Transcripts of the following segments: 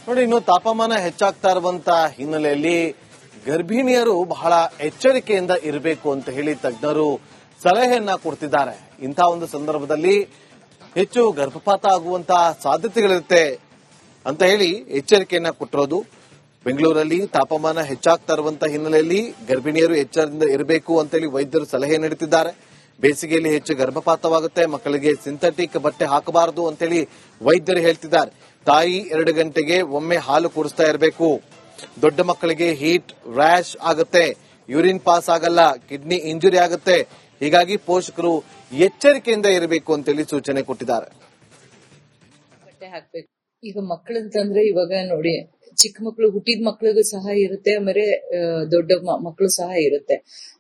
ನೋಡಿ, ಇನ್ನು ತಾಪಮಾನ ಹೆಚ್ಚಾಗ್ತಾ ಇರುವಂತ ಹಿನ್ನೆಲೆಯಲ್ಲಿ ಗರ್ಭಿಣಿಯರು ಬಹಳ ಎಚ್ಚರಿಕೆಯಿಂದ ಇರಬೇಕು ಅಂತ ಹೇಳಿ ತಜ್ಞರು ಸಲಹೆಯನ್ನ ಕೊಡ್ತಿದ್ದಾರೆ. ಇಂತಹ ಒಂದು ಸಂದರ್ಭದಲ್ಲಿ ಹೆಚ್ಚು ಗರ್ಭಪಾತ ಆಗುವಂತಹ ಸಾಧ್ಯತೆಗಳಿರುತ್ತೆ ಅಂತ ಹೇಳಿ ಎಚ್ಚರಿಕೆಯನ್ನ ಕೊಟ್ಟಿರೋದು. ಬೆಂಗಳೂರಲ್ಲಿ ತಾಪಮಾನ ಹೆಚ್ಚಾಗ್ತಾ ಇರುವಂತಹ ಹಿನ್ನೆಲೆಯಲ್ಲಿ ಗರ್ಭಿಣಿಯರು ಎಚ್ಚರದಿಂದ ಇರಬೇಕು ಅಂತೇಳಿ ವೈದ್ಯರು ಸಲಹೆ ನೀಡುತ್ತಿದ್ದಾರೆ. ಬೇಸಿಗೆಯಲ್ಲಿ ಹೆಚ್ಚು ಗರ್ಭಪಾತವಾಗುತ್ತೆ, ಮಕ್ಕಳಿಗೆ ಸಿಂಥೆಟಿಕ್ ಬಟ್ಟೆ ಹಾಕಬಾರದು ಅಂತೇಳಿ ವೈದ್ಯರು ಹೇಳ್ತಿದ್ದಾರೆ. ತಾಯಿ 2 ಗಂಟೆಗೆ ಒಮ್ಮೆ ಹಾಲು ಕುಡಿಸ್ತಾ ಇರಬೇಕು. ದೊಡ್ಡ ಮಕ್ಕಳಿಗೆ ಹೀಟ್ ರ್ಯಾಶ್ ಆಗುತ್ತೆ, ಯೂರಿನ್ ಪಾಸ್ ಆಗಲ್ಲ, ಕಿಡ್ನಿ ಇಂಜುರಿ ಆಗುತ್ತೆ. ಹೀಗಾಗಿ ಪೋಷಕರು ಎಚ್ಚರಿಕೆಯಿಂದ ಇರಬೇಕು ಅಂತೇಳಿ ಸೂಚನೆ ಕೊಟ್ಟಿದ್ದಾರೆ. ಬಟ್ಟೆ ಹಾಕ್ಬೇಕು. ಈಗ ಮಕ್ಕಳಂತಂದ್ರೆ ಇವಾಗ ನೋಡಿ, ಚಿಕ್ಕ ಮಕ್ಕಳು ಹುಟ್ಟಿದ ಮಕ್ಳಿಗೂ ಸಹ ಇರುತ್ತೆ, ಆಮೇಲೆ ದೊಡ್ಡ ಮಕ್ಕಳು ಸಹ ಇರುತ್ತೆ.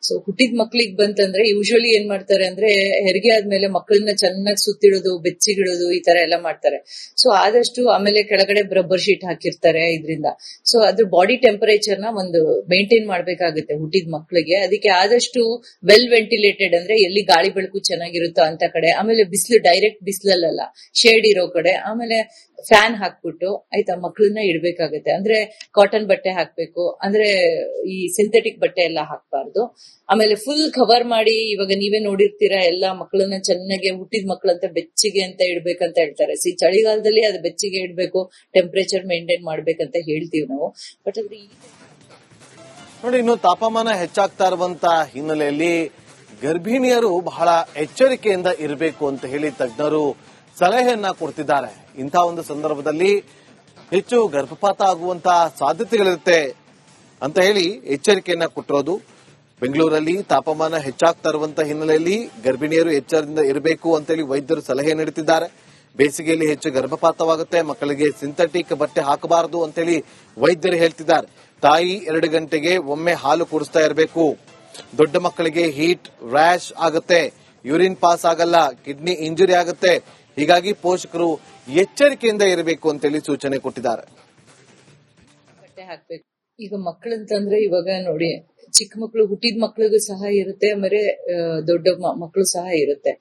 ಸೊ ಹುಟ್ಟಿದ ಮಕ್ಳಿಗೆ ಬಂತಂದ್ರೆ ಯೂಶುವಲಿ ಏನ್ ಮಾಡ್ತಾರೆ ಅಂದ್ರೆ ಹೆರಿಗೆ ಆದ್ಮೇಲೆ ಮಕ್ಕಳನ್ನ ಚೆನ್ನಾಗಿ ಸುತ್ತಿಡೋದು, ಬೆಚ್ಚಿಗಿಡೋದು, ಈ ತರ ಎಲ್ಲ ಮಾಡ್ತಾರೆ. ಸೊ ಆದಷ್ಟು ಆಮೇಲೆ ಕೆಳಗಡೆ ರಬ್ಬರ್ ಶೀಟ್ ಹಾಕಿರ್ತಾರೆ ಇದರಿಂದ. ಸೊ ಅದ್ರ ಬಾಡಿ ಟೆಂಪರೇಚರ್ ನ ಒಂದು ಮೇಂಟೈನ್ ಮಾಡ್ಬೇಕಾಗುತ್ತೆ ಹುಟ್ಟಿದ ಮಕ್ಳಿಗೆ. ಅದಕ್ಕೆ ಆದಷ್ಟು ವೆಲ್ ವೆಂಟಿಲೇಟೆಡ್ ಅಂದ್ರೆ ಎಲ್ಲಿ ಗಾಳಿ ಬೆಳಕು ಚೆನ್ನಾಗಿರುತ್ತೋ ಅಂತ ಕಡೆ, ಆಮೇಲೆ ಬಿಸಿಲು ಡೈರೆಕ್ಟ್ ಬಿಸಿಲಲ್ಲ, ಶೇಡ್ ಇರೋ ಕಡೆ, ಆಮೇಲೆ ಫ್ಯಾನ್ ಹಾಕ್ಬಿಟ್ಟು ಆಯ್ತಾ ಮಕ್ಕಳನ್ನ ಇಡ್ಬೇಕಾಗತ್ತೆ. ಅಂದ್ರೆ ಕಾಟನ್ ಬಟ್ಟೆ ಹಾಕ್ಬೇಕು, ಅಂದ್ರೆ ಈ ಸಿಂಥೆಟಿಕ್ ಬಟ್ಟೆ ಎಲ್ಲ ಹಾಕ್ಬಾರ್ದು. ಆಮೇಲೆ ಫುಲ್ ಕವರ್ ಮಾಡಿ, ಇವಾಗ ನೀವೇ ನೋಡಿರ್ತೀರಾ, ಎಲ್ಲಾ ಮಕ್ಕಳನ್ನ ಚೆನ್ನಾಗಿ ಹುಟ್ಟಿದ ಮಕ್ಕಳಂತ ಬೆಚ್ಚಿಗೆ ಅಂತ ಇಡ್ಬೇಕಂತ ಹೇಳ್ತಾರೆ. ಚಳಿಗಾಲದಲ್ಲಿ ಅದು ಬೆಚ್ಚಿಗೆ ಇಡ್ಬೇಕು, ಟೆಂಪರೇಚರ್ ಮೇಂಟೈನ್ ಮಾಡ್ಬೇಕಂತ ಹೇಳ್ತೀವಿ ನಾವು. ಬಟ್ ಅದ್ರ ನೋಡಿ, ಇನ್ನು ತಾಪಮಾನ ಹೆಚ್ಚಾಗ್ತಾ ಇರುವಂತ ಹಿನ್ನೆಲೆಯಲ್ಲಿ ಗರ್ಭಿಣಿಯರು ಬಹಳ ಎಚ್ಚರಿಕೆಯಿಂದ ಇರಬೇಕು ಅಂತ ಹೇಳಿ ತಜ್ಞರು ಸಲಹೆಯನ್ನ ಕೊಡ್ತಿದ್ದಾರೆ. ಇಂತಹ ಒಂದು ಸಂದರ್ಭದಲ್ಲಿ ಹೆಚ್ಚು ಗರ್ಭಪಾತ ಆಗುವಂತಹ ಸಾಧ್ಯತೆಗಳಿರುತ್ತೆ ಅಂತ ಹೇಳಿ ಎಚ್ಚರಿಕೆಯನ್ನ ಕೊಟ್ಟಿರೋದು. ಬೆಂಗಳೂರಲ್ಲಿ ತಾಪಮಾನ ಹೆಚ್ಚಾಗ್ತಾ ಇರುವಂತಹ ಹಿನ್ನೆಲೆಯಲ್ಲಿ ಗರ್ಭಿಣಿಯರು ಎಚ್ಚರದಿಂದ ಇರಬೇಕು ಅಂತೇಳಿ ವೈದ್ಯರು ಸಲಹೆ ನೀಡುತ್ತಿದ್ದಾರೆ. ಬೇಸಿಗೆಯಲ್ಲಿ ಹೆಚ್ಚು ಗರ್ಭಪಾತವಾಗುತ್ತೆ, ಮಕ್ಕಳಿಗೆ ಸಿಂಥೆಟಿಕ್ ಬಟ್ಟೆ ಹಾಕಬಾರದು ಅಂತೇಳಿ ವೈದ್ಯರು ಹೇಳ್ತಿದ್ದಾರೆ. ತಾಯಿ 2 ಗಂಟೆಗೆ ಒಮ್ಮೆ ಹಾಲು ಕುಡಿಸ್ತಾ ಇರಬೇಕು. ದೊಡ್ಡ ಮಕ್ಕಳಿಗೆ ಹೀಟ್ ರ್ಯಾಶ್ ಆಗುತ್ತೆ, ಯೂರಿನ್ ಪಾಸ್ ಆಗಲ್ಲ, ಕಿಡ್ನಿ ಇಂಜುರಿ ಆಗುತ್ತೆ. ಹೀಗಾಗಿ ಪೋಷಕರು ಎಚ್ಚರಿಕೆಯಿಂದ ಇರಬೇಕು ಅಂತೇಳಿ ಸೂಚನೆ ಕೊಟ್ಟಿದ್ದಾರೆ. ಬಟ್ಟೆ ಹಾಕ್ಬೇಕು. ಈಗ ಮಕ್ಕಳಂತಂದ್ರೆ ಇವಾಗ ನೋಡಿ, ಚಿಕ್ಕ ಮಕ್ಕಳು ಹುಟ್ಟಿದ ಮಕ್ಳಿಗೂ ಸಹ ಇರುತ್ತೆ, ಆಮೇಲೆ ದೊಡ್ಡ ಮಕ್ಕಳು ಸಹ ಇರುತ್ತೆ.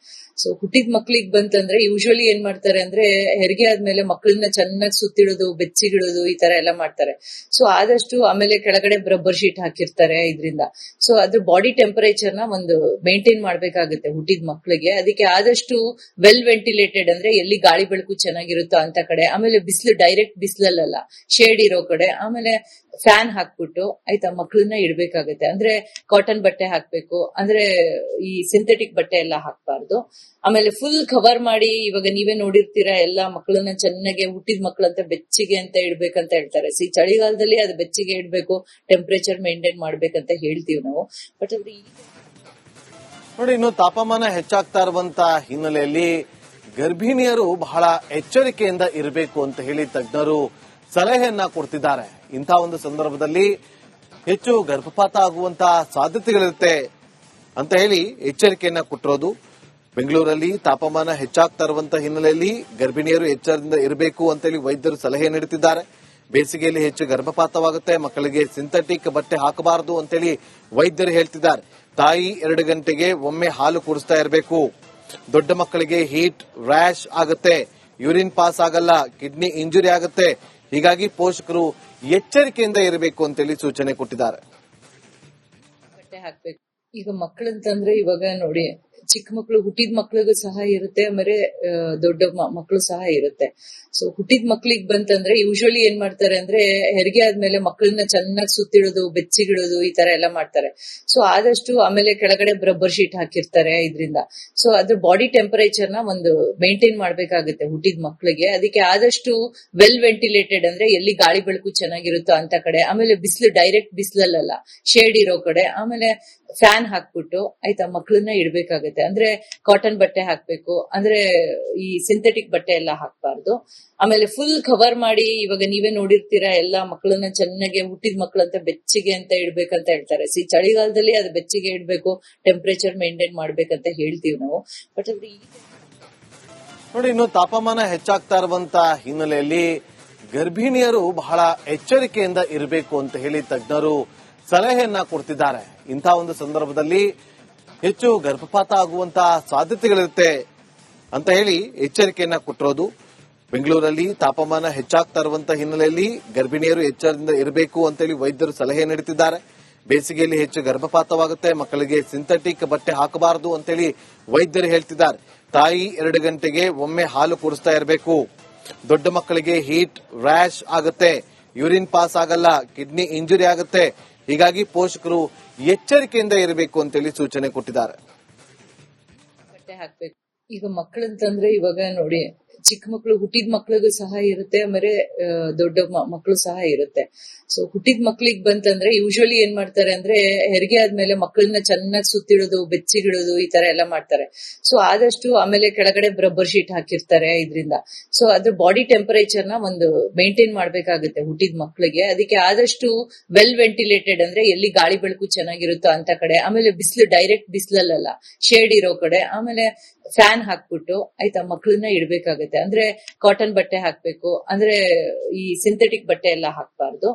ಸೊ ಹುಟ್ಟಿದ ಮಕ್ಳಿಗೆ ಬಂತಂದ್ರೆ ಯೂಶುವಲಿ ಏನ್ ಮಾಡ್ತಾರೆ ಅಂದ್ರೆ ಹೆರಿಗೆ ಆದ್ಮೇಲೆ ಮಕ್ಕಳನ್ನ ಚೆನ್ನಾಗಿ ಸುತ್ತಿಡೋದು, ಬೆಚ್ಚಿಗಿಡೋದು, ಈ ತರ ಎಲ್ಲ ಮಾಡ್ತಾರೆ. ಸೊ ಆದಷ್ಟು ಆಮೇಲೆ ಕೆಳಗಡೆ ರಬ್ಬರ್ ಶೀಟ್ ಹಾಕಿರ್ತಾರೆ ಇದರಿಂದ. ಸೊ ಅದ್ರ ಬಾಡಿ ಟೆಂಪರೇಚರ್ ನ ಒಂದು ಮೇಂಟೈನ್ ಮಾಡ್ಬೇಕಾಗುತ್ತೆ ಹುಟ್ಟಿದ ಮಕ್ಳಿಗೆ. ಅದಕ್ಕೆ ಆದಷ್ಟು ವೆಲ್ ವೆಂಟಿಲೇಟೆಡ್ ಅಂದ್ರೆ ಎಲ್ಲಿ ಗಾಳಿ ಬೆಳಕು ಚೆನ್ನಾಗಿರುತ್ತೋ ಅಂತ ಕಡೆ, ಆಮೇಲೆ ಬಿಸಿಲು ಡೈರೆಕ್ಟ್ ಬಿಸಿಲಲ್ಲ, ಶೇಡ್ ಇರೋ ಕಡೆ, ಆಮೇಲೆ ಫ್ಯಾನ್ ಹಾಕ್ಬಿಟ್ಟು ಆಯ್ತಾ ಮಕ್ಕಳನ್ನ ಇಡ್ಬೇಕಾಗತ್ತೆ. ಅಂದ್ರೆ ಕಾಟನ್ ಬಟ್ಟೆ ಹಾಕ್ಬೇಕು, ಅಂದ್ರೆ ಈ ಸಿಂಥೆಟಿಕ್ ಬಟ್ಟೆ ಎಲ್ಲ ಹಾಕ್ಬಾರ್ದು. ಆಮೇಲೆ ಫುಲ್ ಕವರ್ ಮಾಡಿ, ಇವಾಗ ನೀವೇ ನೋಡಿರ್ತೀರಾ, ಎಲ್ಲಾ ಮಕ್ಕಳನ್ನ ಚೆನ್ನಾಗಿ ಹುಟ್ಟಿದ ಮಕ್ಕಳಂತ ಬೆಚ್ಚಿಗೆ ಅಂತ ಇಡ್ಬೇಕಂತ ಹೇಳ್ತಾರೆ. ಚಳಿಗಾಲದಲ್ಲಿ ಅದು ಬೆಚ್ಚಿಗೆ ಇಡ್ಬೇಕು, ಟೆಂಪರೇಚರ್ ಮೇಂಟೈನ್ ಮಾಡ್ಬೇಕಂತ ಹೇಳ್ತೀವಿ ನಾವು. ಬಟ್ ಅದ್ರ ನೋಡಿ, ಇನ್ನು ತಾಪಮಾನ ಹೆಚ್ಚಾಗ್ತಾ ಇರುವಂತ ಹಿನ್ನೆಲೆಯಲ್ಲಿ ಗರ್ಭಿಣಿಯರು ಬಹಳ ಎಚ್ಚರಿಕೆಯಿಂದ ಇರಬೇಕು ಅಂತ ಹೇಳಿ ತಜ್ಞರು ಸಲಹೆಯನ್ನ ಕೊಡ್ತಿದ್ದಾರೆ. ಇಂತಹ ಒಂದು ಸಂದರ್ಭದಲ್ಲಿ ಹೆಚ್ಚು ಗರ್ಭಪಾತ ಆಗುವಂತಹ ಸಾಧ್ಯತೆಗಳಿರುತ್ತೆ ಅಂತ ಹೇಳಿ ಎಚ್ಚರಿಕೆಯನ್ನ ಕೊಟ್ಟಿರೋದು. ಬೆಂಗಳೂರಲ್ಲಿ ತಾಪಮಾನ ಹೆಚ್ಚಾಗ್ತಾ ಇರುವಂತಹ ಹಿನ್ನೆಲೆಯಲ್ಲಿ ಗರ್ಭಿಣಿಯರು ಎಚ್ಚರದಿಂದ ಇರಬೇಕು ಅಂತೇಳಿ ವೈದ್ಯರು ಸಲಹೆ ನೀಡುತ್ತಿದ್ದಾರೆ. ಬೇಸಿಗೆಯಲ್ಲಿ ಹೆಚ್ಚು ಗರ್ಭಪಾತವಾಗುತ್ತೆ, ಮಕ್ಕಳಿಗೆ ಸಿಂಥೆಟಿಕ್ ಬಟ್ಟೆ ಹಾಕಬಾರದು ಅಂತೇಳಿ ವೈದ್ಯರು ಹೇಳ್ತಿದ್ದಾರೆ. ತಾಯಿ 2 ಗಂಟೆಗೆ ಒಮ್ಮೆ ಹಾಲು ಕುಡಿಸ್ತಾ ಇರಬೇಕು. ದೊಡ್ಡ ಮಕ್ಕಳಿಗೆ ಹೀಟ್ ರ್ಯಾಶ್ ಆಗುತ್ತೆ, ಯೂರಿನ್ ಪಾಸ್ ಆಗಲ್ಲ, ಕಿಡ್ನಿ ಇಂಜುರಿ ಆಗುತ್ತೆ. ಹೀಗಾಗಿ ಪೋಷಕರು ಎಚ್ಚರಿಕೆಯಿಂದ ಇರಬೇಕು ಅಂತೇಳಿ ಸೂಚನೆ ಕೊಟ್ಟಿದ್ದಾರೆ. ಬಟ್ಟೆ ಹಾಕ್ಬೇಕು. ಈಗ ಮಕ್ಕಳಂತಂದ್ರೆ ಇವಾಗ ನೋಡಿ, ಚಿಕ್ಕ ಮಕ್ಕಳು ಹುಟ್ಟಿದ ಮಕ್ಳಿಗೂ ಸಹ ಇರುತ್ತೆ, ಆಮೇಲೆ ದೊಡ್ಡ ಮಕ್ಕಳು ಸಹ ಇರುತ್ತೆ. ಸೊ ಹುಟ್ಟಿದ ಮಕ್ಳಿಗೆ ಬಂತಂದ್ರೆ ಯೂಶುವಲಿ ಏನ್ ಮಾಡ್ತಾರೆ ಅಂದ್ರೆ ಹೆರಿಗೆ ಆದ್ಮೇಲೆ ಮಕ್ಕಳನ್ನ ಚೆನ್ನಾಗಿ ಸುತ್ತಿಡೋದು, ಬೆಚ್ಚಿಗಿಡೋದು, ಈ ತರ ಎಲ್ಲ ಮಾಡ್ತಾರೆ. ಸೊ ಆದಷ್ಟು ಆಮೇಲೆ ಕೆಳಗಡೆ ರಬ್ಬರ್ ಶೀಟ್ ಹಾಕಿರ್ತಾರೆ ಇದರಿಂದ. ಸೊ ಅದ್ರ ಬಾಡಿ ಟೆಂಪರೇಚರ್ ನ ಒಂದು ಮೇಂಟೈನ್ ಮಾಡ್ಬೇಕಾಗುತ್ತೆ ಹುಟ್ಟಿದ ಮಕ್ಳಿಗೆ. ಅದಕ್ಕೆ ಆದಷ್ಟು ವೆಲ್ ವೆಂಟಿಲೇಟೆಡ್ ಅಂದ್ರೆ ಎಲ್ಲಿ ಗಾಳಿ ಬೆಳಕು ಚೆನ್ನಾಗಿರುತ್ತೋ ಅಂತ ಕಡೆ, ಆಮೇಲೆ ಬಿಸಿಲು ಡೈರೆಕ್ಟ್ ಬಿಸಿಲಲ್ಲ, ಶೇಡ್ ಇರೋ ಕಡೆ, ಆಮೇಲೆ ಫ್ಯಾನ್ ಹಾಕ್ಬಿಟ್ಟು ಆಯ್ತಾ ಮಕ್ಕಳನ್ನ ಇಡ್ಬೇಕಾಗತ್ತೆ. ಅಂದ್ರೆ ಕಾಟನ್ ಬಟ್ಟೆ ಹಾಕ್ಬೇಕು, ಅಂದ್ರೆ ಈ ಸಿಂಥೆಟಿಕ್ ಬಟ್ಟೆ ಎಲ್ಲ ಹಾಕ್ಬಾರ್ದು. ಆಮೇಲೆ ಫುಲ್ ಕವರ್ ಮಾಡಿ, ಇವಾಗ ನೀವೇ ನೋಡಿರ್ತೀರಾ, ಎಲ್ಲಾ ಮಕ್ಕಳನ್ನ ಚೆನ್ನಾಗಿ ಹುಟ್ಟಿದ ಮಕ್ಕಳಂತ ಬೆಚ್ಚಿಗೆ ಅಂತ ಇಡ್ಬೇಕಂತ ಹೇಳ್ತಾರೆ. ಚಳಿಗಾಲದಲ್ಲಿ ಅದು ಬೆಚ್ಚಿಗೆ ಇಡ್ಬೇಕು, ಟೆಂಪರೇಚರ್ ಮೇಂಟೈನ್ ಮಾಡ್ಬೇಕಂತ ಹೇಳ್ತೀವಿ ನಾವು. ಬಟ್ ಅದ್ರ ನೋಡಿ, ಇನ್ನು ತಾಪಮಾನ ಹೆಚ್ಚಾಗ್ತಾ ಇರುವಂತ ಹಿನ್ನೆಲೆಯಲ್ಲಿ ಗರ್ಭಿಣಿಯರು ಬಹಳ ಎಚ್ಚರಿಕೆಯಿಂದ ಇರಬೇಕು ಅಂತ ಹೇಳಿ ತಜ್ಞರು ಸಲಹೆಯನ್ನ ಕೊಡ್ತಿದ್ದಾರೆ. ಇಂತಹ ಒಂದು ಸಂದರ್ಭದಲ್ಲಿ ಹೆಚ್ಚು ಗರ್ಭಪಾತ ಆಗುವಂತಹ ಸಾಧ್ಯತೆಗಳಿರುತ್ತೆ ಅಂತ ಹೇಳಿ ಎಚ್ಚರಿಕೆಯನ್ನ ಕೊಟ್ಟಿರೋದು. ಬೆಂಗಳೂರಲ್ಲಿ ತಾಪಮಾನ ಹೆಚ್ಚಾಗ್ತಾ ಇರುವಂತಹ ಹಿನ್ನೆಲೆಯಲ್ಲಿ ಗರ್ಭಿಣಿಯರು ಎಚ್ಚರದಿಂದ ಇರಬೇಕು ಅಂತೇಳಿ ವೈದ್ಯರು ಸಲಹೆ ನೀಡುತ್ತಿದ್ದಾರೆ. ಬೇಸಿಗೆಯಲ್ಲಿ ಹೆಚ್ಚು ಗರ್ಭಪಾತವಾಗುತ್ತೆ, ಮಕ್ಕಳಿಗೆ ಸಿಂಥೆಟಿಕ್ ಬಟ್ಟೆ ಹಾಕಬಾರದು ಅಂತೇಳಿ ವೈದ್ಯರು ಹೇಳ್ತಿದ್ದಾರೆ. ತಾಯಿ 2 ಗಂಟೆಗೆ ಒಮ್ಮೆ ಹಾಲು ಕುಡಿಸ್ತಾ ಇರಬೇಕು. ದೊಡ್ಡ ಮಕ್ಕಳಿಗೆ ಹೀಟ್ ರ್ಯಾಶ್ ಆಗುತ್ತೆ, ಯೂರಿನ್ ಪಾಸ್ ಆಗಲ್ಲ, ಕಿಡ್ನಿ ಇಂಜುರಿ ಆಗುತ್ತೆ. ಹೀಗಾಗಿ ಪೋಷಕರು ಎಚ್ಚರಿಕೆಯಿಂದ ಇರಬೇಕು ಅಂತೇಳಿ ಸೂಚನೆ ಕೊಟ್ಟಿದ್ದಾರೆ. ಬಟ್ಟೆ ಹಾಕ್ಬೇಕು. ಈಗ ಮಕ್ಕಳಂತಂದ್ರೆ ಇವಾಗ ನೋಡಿ, ಚಿಕ್ಕ ಮಕ್ಕಳು ಹುಟ್ಟಿದ ಮಕ್ಳಿಗೂ ಸಹ ಇರುತ್ತೆ, ಆಮೇಲೆ ದೊಡ್ಡ ಮಕ್ಕಳು ಸಹ ಇರುತ್ತೆ. ಸೊ ಹುಟ್ಟಿದ ಮಕ್ಳಿಗೆ ಬಂತಂದ್ರೆ ಯೂಶುವಲಿ ಏನ್ ಮಾಡ್ತಾರೆ ಅಂದ್ರೆ ಹೆರಿಗೆ ಆದ್ಮೇಲೆ ಮಕ್ಕಳನ್ನ ಚೆನ್ನಾಗಿ ಸುತ್ತಿಡೋದು, ಬೆಚ್ಚಿಗಿಡೋದು, ಈ ತರ ಎಲ್ಲ ಮಾಡ್ತಾರೆ. ಸೊ ಆದಷ್ಟು ಆಮೇಲೆ ಕೆಳಗಡೆ ರಬ್ಬರ್ ಶೀಟ್ ಹಾಕಿರ್ತಾರೆ ಇದರಿಂದ. ಸೊ ಅದ್ರ ಬಾಡಿ ಟೆಂಪರೇಚರ್ ನ ಒಂದು ಮೇಂಟೈನ್ ಮಾಡ್ಬೇಕಾಗುತ್ತೆ ಹುಟ್ಟಿದ ಮಕ್ಳಿಗೆ. ಅದಕ್ಕೆ ಆದಷ್ಟು ವೆಲ್ ವೆಂಟಿಲೇಟೆಡ್ ಅಂದ್ರೆ ಎಲ್ಲಿ ಗಾಳಿ ಬೆಳಕು ಚೆನ್ನಾಗಿರುತ್ತೋ ಅಂತ ಕಡೆ, ಆಮೇಲೆ ಬಿಸಿಲು ಡೈರೆಕ್ಟ್ ಬಿಸಿಲಲ್ಲ, ಶೇಡ್ ಇರೋ ಕಡೆ, ಆಮೇಲೆ ಫ್ಯಾನ್ ಹಾಕ್ಬಿಟ್ಟು ಆಯ್ತಾ ಮಕ್ಕಳನ್ನ ಇಡ್ಬೇಕಾಗತ್ತೆ. ಅಂದ್ರೆ ಕಾಟನ್ ಬಟ್ಟೆ ಹಾಕ್ಬೇಕು, ಅಂದ್ರೆ ಈ ಸಿಂಥೆಟಿಕ್ ಬಟ್ಟೆ ಎಲ್ಲ ಹಾಕ್ಬಾರ್ದು.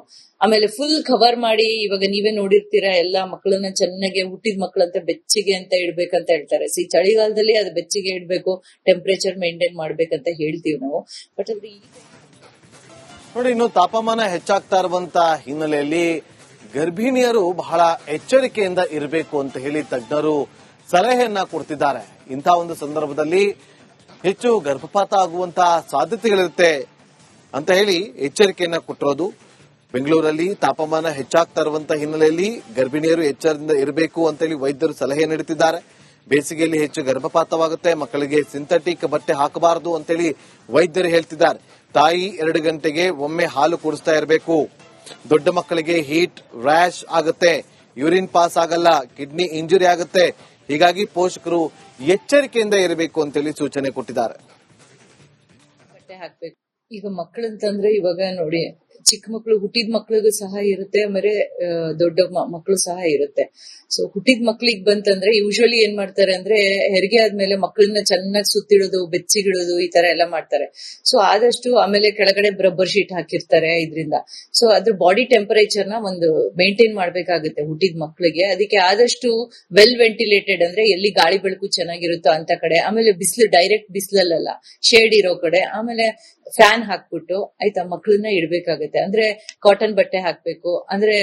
ಆಮೇಲೆ ಫುಲ್ ಕವರ್ ಮಾಡಿ, ಇವಾಗ ನೀವೇ ನೋಡಿರ್ತೀರಾ ಎಲ್ಲ ಮಕ್ಕಳನ್ನ ಚೆನ್ನಾಗಿ ಹುಟ್ಟಿದ ಮಕ್ಕಳಂತ ಬೆಚ್ಚಿಗೆ ಅಂತ ಇಡ್ಬೇಕಂತ ಹೇಳ್ತಾರೆ. ಈ ಚಳಿಗಾಲದಲ್ಲಿ ಅದು ಬೆಚ್ಚಿಗೆ ಇಡ್ಬೇಕು, ಟೆಂಪರೇಚರ್ ಮೇಂಟೈನ್ ಮಾಡ್ಬೇಕಂತ ಹೇಳ್ತೀವಿ ನಾವು. ಬಟ್ ಅದ್ರ ನೋಡಿ, ಇನ್ನು ತಾಪಮಾನ ಹೆಚ್ಚಾಗ್ತಾ ಇರುವಂತಹ ಹಿನ್ನೆಲೆಯಲ್ಲಿ ಗರ್ಭಿಣಿಯರು ಬಹಳ ಎಚ್ಚರಿಕೆಯಿಂದ ಇರಬೇಕು ಅಂತ ಹೇಳಿ ತಜ್ಞರು ಸಲಹೆಯನ್ನ ಕೊಡ್ತಿದ್ದಾರೆ. ಇಂತಹ ಒಂದು ಸಂದರ್ಭದಲ್ಲಿ ಹೆಚ್ಚು ಗರ್ಭಪಾತ ಆಗುವಂತಹ ಸಾಧ್ಯತೆಗಳಿರುತ್ತೆ ಅಂತ ಹೇಳಿ ಎಚ್ಚರಿಕೆಯನ್ನ ಕೊಟ್ಟಿರೋದು. ಬೆಂಗಳೂರಲ್ಲಿ ತಾಪಮಾನ ಹೆಚ್ಚಾಗ್ತಾ ಇರುವಂತಹ ಹಿನ್ನೆಲೆಯಲ್ಲಿ ಗರ್ಭಿಣಿಯರು ಎಚ್ಚರದಿಂದ ಇರಬೇಕು ಅಂತೇಳಿ ವೈದ್ಯರು ಸಲಹೆ ನೀಡುತ್ತಿದ್ದಾರೆ. ಬೇಸಿಗೆಯಲ್ಲಿ ಹೆಚ್ಚು ಗರ್ಭಪಾತವಾಗುತ್ತೆ, ಮಕ್ಕಳಿಗೆ ಸಿಂಥೆಟಿಕ್ ಬಟ್ಟೆ ಹಾಕಬಾರದು ಅಂತೇಳಿ ವೈದ್ಯರು ಹೇಳ್ತಿದ್ದಾರೆ. ತಾಯಿ 2 ಗಂಟೆಗೆ ಒಮ್ಮೆ ಹಾಲು ಕುಡಿಸ್ತಾ ಇರಬೇಕು. ದೊಡ್ಡ ಮಕ್ಕಳಿಗೆ ಹೀಟ್ ರ್ಯಾಶ್ ಆಗುತ್ತೆ, ಯೂರಿನ್ ಪಾಸ್ ಆಗಲ್ಲ, ಕಿಡ್ನಿ ಇಂಜುರಿ ಆಗುತ್ತೆ. ಹೀಗಾಗಿ ಪೋಷಕರು ಎಚ್ಚರಿಕೆಯಿಂದ ಇರಬೇಕು ಅಂತೇಳಿ ಸೂಚನೆ ಕೊಟ್ಟಿದ್ದಾರೆ. ಬಟ್ಟೆ ಹಾಕ್ಬೇಕು. ಈಗ ಮಕ್ಕಳಂತಂದ್ರೆ ಇವಾಗ ನೋಡಿ, ಚಿಕ್ಕ ಮಕ್ಕಳು ಹುಟ್ಟಿದ ಮಕ್ಳಿಗೂ ಸಹ ಇರುತ್ತೆ, ಆಮೇಲೆ ದೊಡ್ಡ ಮಕ್ಕಳು ಸಹ ಇರುತ್ತೆ. ಸೊ ಹುಟ್ಟಿದ ಮಕ್ಳಿಗೆ ಬಂತಂದ್ರೆ ಯೂಶುವಲಿ ಏನ್ ಮಾಡ್ತಾರೆ ಅಂದ್ರೆ ಹೆರಿಗೆ ಆದ್ಮೇಲೆ ಮಕ್ಕಳನ್ನ ಚೆನ್ನಾಗಿ ಸುತ್ತಿಡೋದು, ಬೆಚ್ಚಿಗಿಡೋದು, ಈ ತರ ಎಲ್ಲ ಮಾಡ್ತಾರೆ. ಸೊ ಆದಷ್ಟು ಆಮೇಲೆ ಕೆಳಗಡೆ ರಬ್ಬರ್ ಶೀಟ್ ಹಾಕಿರ್ತಾರೆ ಇದರಿಂದ. ಸೊ ಅದ್ರ ಬಾಡಿ ಟೆಂಪರೇಚರ್ ನ ಒಂದು ಮೇಂಟೈನ್ ಮಾಡ್ಬೇಕಾಗುತ್ತೆ ಹುಟ್ಟಿದ ಮಕ್ಳಿಗೆ. ಅದಕ್ಕೆ ಆದಷ್ಟು ವೆಲ್ ವೆಂಟಿಲೇಟೆಡ್ ಅಂದ್ರೆ ಎಲ್ಲಿ ಗಾಳಿ ಬೆಳಕು ಚೆನ್ನಾಗಿರುತ್ತೋ ಅಂತ ಕಡೆ, ಆಮೇಲೆ ಬಿಸಿಲು ಡೈರೆಕ್ಟ್ ಬಿಸಿಲಲ್ಲ, ಶೇಡ್ ಇರೋ ಕಡೆ, ಆಮೇಲೆ ಫ್ಯಾನ್ ಹಾಕ್ಬಿಟ್ಟು ಆಯ್ತಾ ಮಕ್ಕಳನ್ನ ಇಡ್ಬೇಕಾಗತ್ತೆ. ಅಂದ್ರೆ ಕಾಟನ್ ಬಟ್ಟೆ ಹಾಕ್ಬೇಕು, ಅಂದ್ರೆ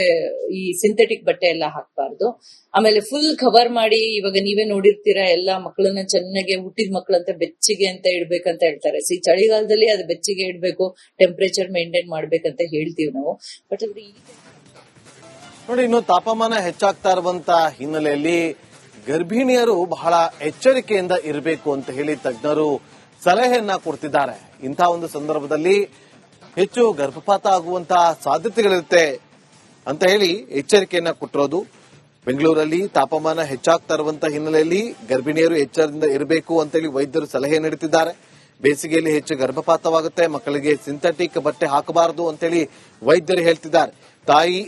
ಈ ಸಿಂಥೆಟಿಕ್ ಬಟ್ಟೆ ಎಲ್ಲ ಹಾಕ್ಬಾರ್ದು. ಆಮೇಲೆ ಫುಲ್ ಕವರ್ ಮಾಡಿ, ಇವಾಗ ನೀವೇ ನೋಡಿರ್ತೀರಾ ಎಲ್ಲ ಮಕ್ಕಳನ್ನ ಚೆನ್ನಾಗಿ ಹುಟ್ಟಿದ ಮಕ್ಕಳಂತ ಬೆಚ್ಚಿಗೆ ಅಂತ ಇಡ್ಬೇಕಂತ ಹೇಳ್ತಾರೆ. ಈ ಚಳಿಗಾಲದಲ್ಲಿ ಅದು ಬೆಚ್ಚಿಗೆ ಇಡ್ಬೇಕು, ಟೆಂಪರೇಚರ್ ಮೇಂಟೈನ್ ಮಾಡ್ಬೇಕಂತ ಹೇಳ್ತೀವಿ ನಾವು. ಬಟ್ ಅದ್ರ ನೋಡಿ, ಇನ್ನು ತಾಪಮಾನ ಹೆಚ್ಚಾಗ್ತಾ ಇರುವಂತಹ ಹಿನ್ನೆಲೆಯಲ್ಲಿ ಗರ್ಭಿಣಿಯರು ಬಹಳ ಎಚ್ಚರಿಕೆಯಿಂದ ಇರಬೇಕು ಅಂತ ಹೇಳಿ ತಜ್ಞರು ಸಲಹೆಯನ್ನ ಕೊಡ್ತಿದ್ದಾರೆ. ಇಂತಹ ಒಂದು ಸಂದರ್ಭದಲ್ಲಿ ಹೆಚ್ಚು ಗರ್ಭಪಾತ ಆಗುವಂತಹ ಸಾಧ್ಯತೆಗಳಿರುತ್ತೆ ಅಂತ ಹೇಳಿ ಎಚ್ಚರಿಕೆಯನ್ನ ಕೊಟ್ಟಿರೋದು. ಬೆಂಗಳೂರಲ್ಲಿ ತಾಪಮಾನ ಹೆಚ್ಚಾಗ್ತಾ ಇರುವಂತಹ ಹಿನ್ನೆಲೆಯಲ್ಲಿ ಗರ್ಭಿಣಿಯರು ಎಚ್ಚರದಿಂದ ಇರಬೇಕು ಅಂತೇಳಿ ವೈದ್ಯರು ಸಲಹೆ ನೀಡುತ್ತಿದ್ದಾರೆ. ಬೇಸಿಗೆಯಲ್ಲಿ ಹೆಚ್ಚು ಗರ್ಭಪಾತವಾಗುತ್ತೆ, ಮಕ್ಕಳಿಗೆ ಸಿಂಥೆಟಿಕ್ ಬಟ್ಟೆ ಹಾಕಬಾರದು ಅಂತೇಳಿ ವೈದ್ಯರು ಹೇಳ್ತಿದ್ದಾರೆ. ತಾಯಿ